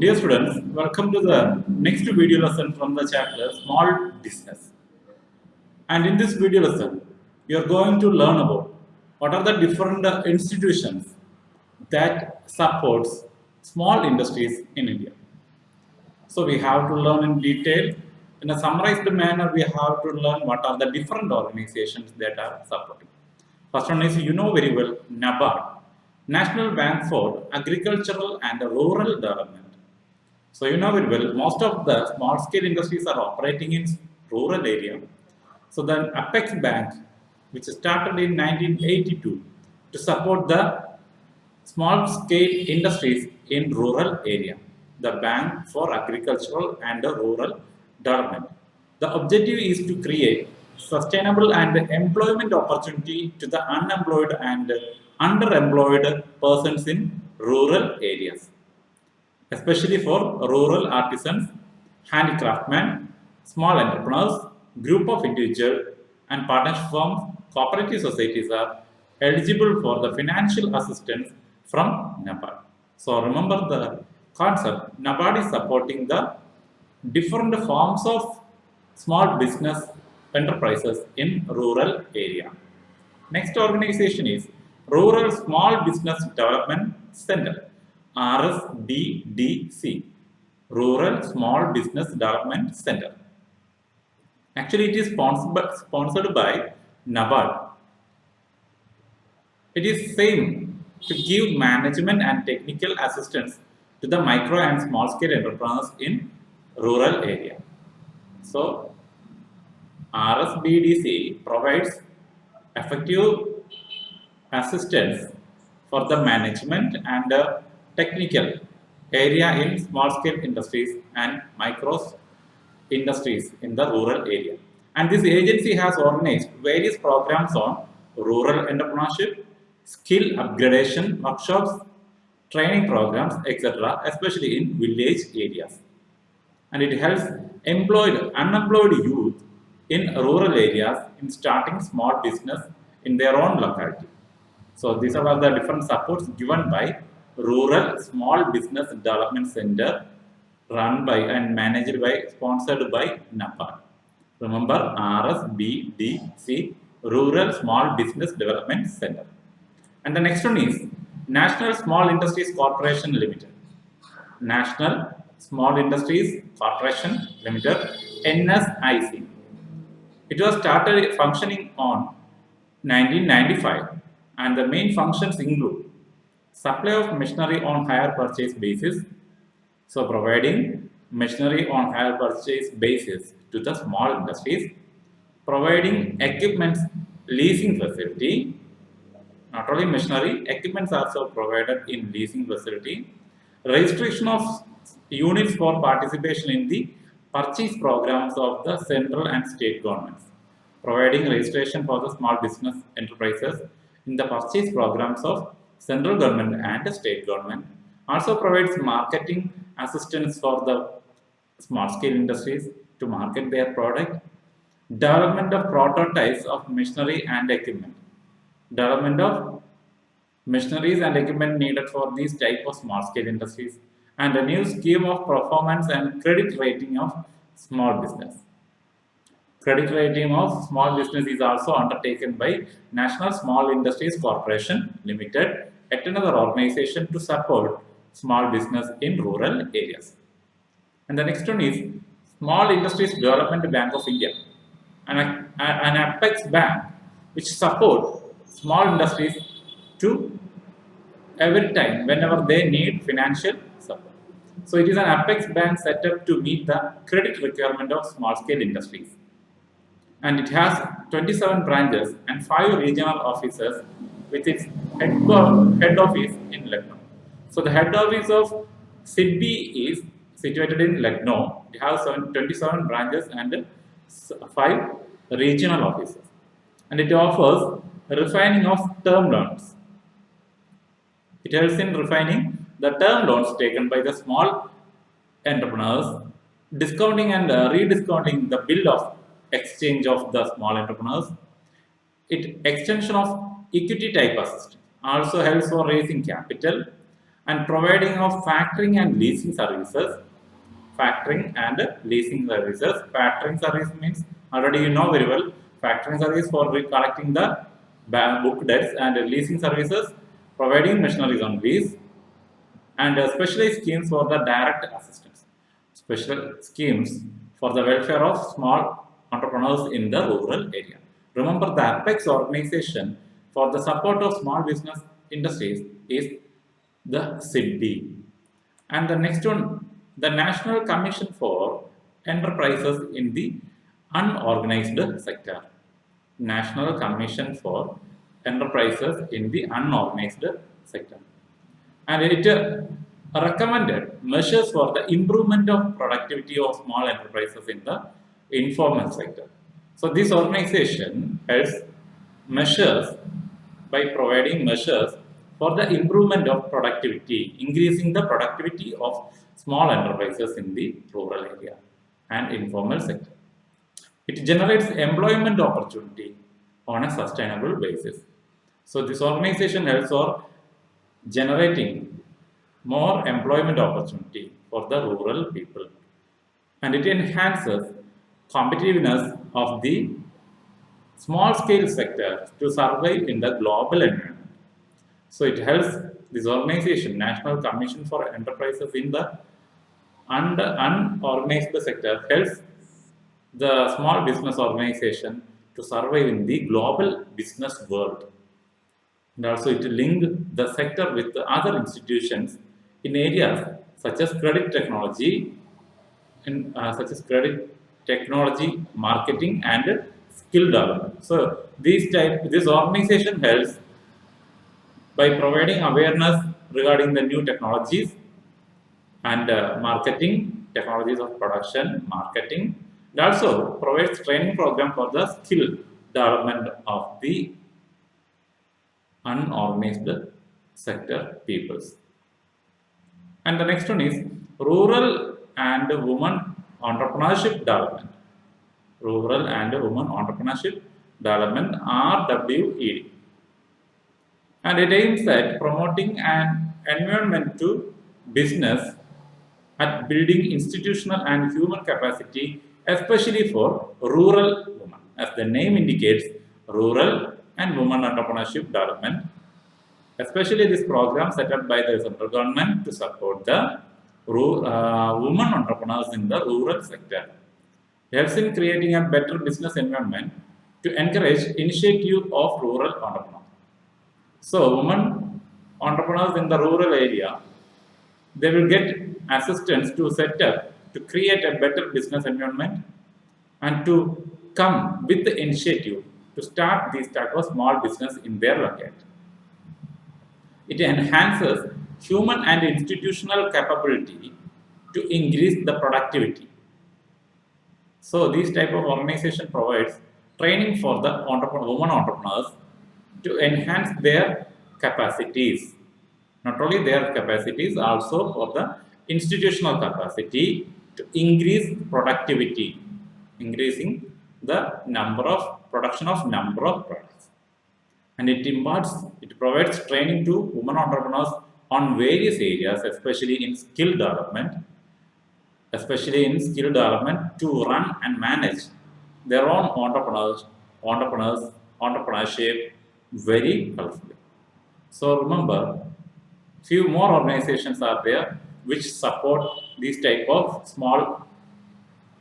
Dear students, welcome to the next video lesson from the chapter Small Business. And in this video lesson, you are going to learn about what are the different institutions that supports small industries in India. So we have to learn in detail. In a summarized manner, we have to learn what are the different organizations that are supporting. First one is, you know very well, NABARD, National Bank for Agricultural and Rural Development. So you know very well, most of the small scale industries are operating in rural area. So the Apex Bank, which started in 1982 to support the small scale industries in rural area, the Bank for Agricultural and Rural Development. The objective is to create sustainable and employment opportunity to the unemployed and underemployed persons in rural areas, especially for rural artisans, handicraftsmen, small entrepreneurs, group of individuals, and partnership firms, cooperative societies are eligible for the financial assistance from NABARD. So remember the concept. NABARD is supporting the different forms of small business enterprises in rural area. Next organization is Rural Small Business Development Center, RSBDC, Rural Small Business Development Center. Actually, it is sponsored by NABARD. It is same to give management and technical assistance to the micro and small scale entrepreneurs in rural area. So, RSBDC provides effective assistance for the management and technical area in small scale industries and micro industries in the rural area. And this agency has organized various programs on rural entrepreneurship, skill upgradation workshops, training programs, etc., especially in village areas. And it helps unemployed youth in rural areas in starting small business in their own locality. So these are the different supports given by Rural Small Business Development Center, run by and managed by, sponsored by NABARD. Remember, RSBDC, Rural Small Business Development Center. And the next one is National Small Industries Corporation Limited. National Small Industries Corporation Limited, NSIC. It was started functioning on 1995, and the main functions include supply of machinery on hire purchase basis, so providing machinery on hire purchase basis to the small industries, providing equipment leasing facility, not only machinery, equipments also provided in leasing facility, registration of units for participation in the purchase programs of the central and state governments, providing registration for the small business enterprises in the purchase programs of central government and state government, also provides marketing assistance for the small scale industries to market their product, development of prototypes of machinery and equipment, development of machineries and equipment needed for these type of small scale industries, and a new scheme of performance and credit rating of small business. Credit rating of small business is also undertaken by National Small Industries Corporation Limited, yet another organization to support small business in rural areas. And the next one is Small Industries Development Bank of India, an Apex bank which support small industries to every time whenever they need financial support. So it is an Apex bank set up to meet the credit requirement of small scale industries. And it has 27 branches and 5 regional offices with its head office in Lucknow. So the head office of SIDBI is situated in Lucknow. It has 27 branches and 5 regional offices. And it offers refining of term loans. It helps in refining the term loans taken by the small entrepreneurs, discounting and rediscounting the bill of exchange of the small entrepreneurs. It extension of equity type assistance also helps for raising capital and providing of factoring and leasing services. Factoring and leasing services. Factoring service means already you know very well. Factoring service for collecting the book debts, and leasing services providing machineries on lease, and specialized schemes for the direct assistance. Special schemes for the welfare of small entrepreneurs in the rural area. Remember, the apex organization for the support of small business industries is the SIDBI. And the next one, the National Commission for Enterprises in the Unorganized Sector. National Commission for Enterprises in the Unorganized Sector. And it recommended measures for the improvement of productivity of small enterprises in the informal sector. So this organization helps measures by providing measures for the improvement of productivity, increasing the productivity of small enterprises in the rural area and informal sector. It generates employment opportunity on a sustainable basis. So this organization helps for generating more employment opportunity for the rural people, and it enhances competitiveness of the small scale sector to survive in the global environment. So it helps this organization, National Commission for Enterprises in the unorganized sector, helps the small business organization to survive in the global business world. And also it linked the sector with the other institutions in areas such as credit technology, marketing, and skill development. So this organization helps by providing awareness regarding the new technologies and marketing, technologies of production, marketing. It also provides training program for the skill development of the unorganized sector peoples. And the next one is rural and women entrepreneurship development. Rural and women entrepreneurship development, RWED. And it aims at promoting an environment to business at building institutional and human capacity, especially for rural women. As the name indicates, rural and women entrepreneurship development, especially this program set up by the central government to support the women entrepreneurs in the rural sector. It helps in creating a better business environment to encourage initiative of rural entrepreneurs. So, women entrepreneurs in the rural area, they will get assistance to set up, to create a better business environment, and to come with the initiative to start these type of small business in their locality. It enhances human and institutional capability to increase the productivity. So these type of organization provides training for the women entrepreneurs to enhance their capacities. Not only their capacities, also for the institutional capacity to increase productivity, increasing the production of number of products. And it provides training to women entrepreneurs on various areas, especially in skill development, to run and manage their own entrepreneurship very helpfully. So remember, few more organizations are there which support these type of small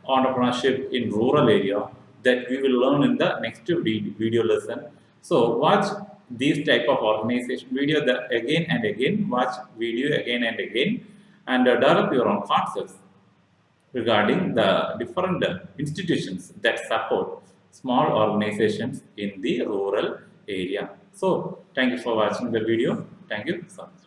entrepreneurship in rural area that we will learn in the next video lesson. So watch these type of organization video again and again, watch video again and again, and develop your own concepts regarding the different institutions that support small organizations in the rural area. So thank you for watching the video. Thank you so much.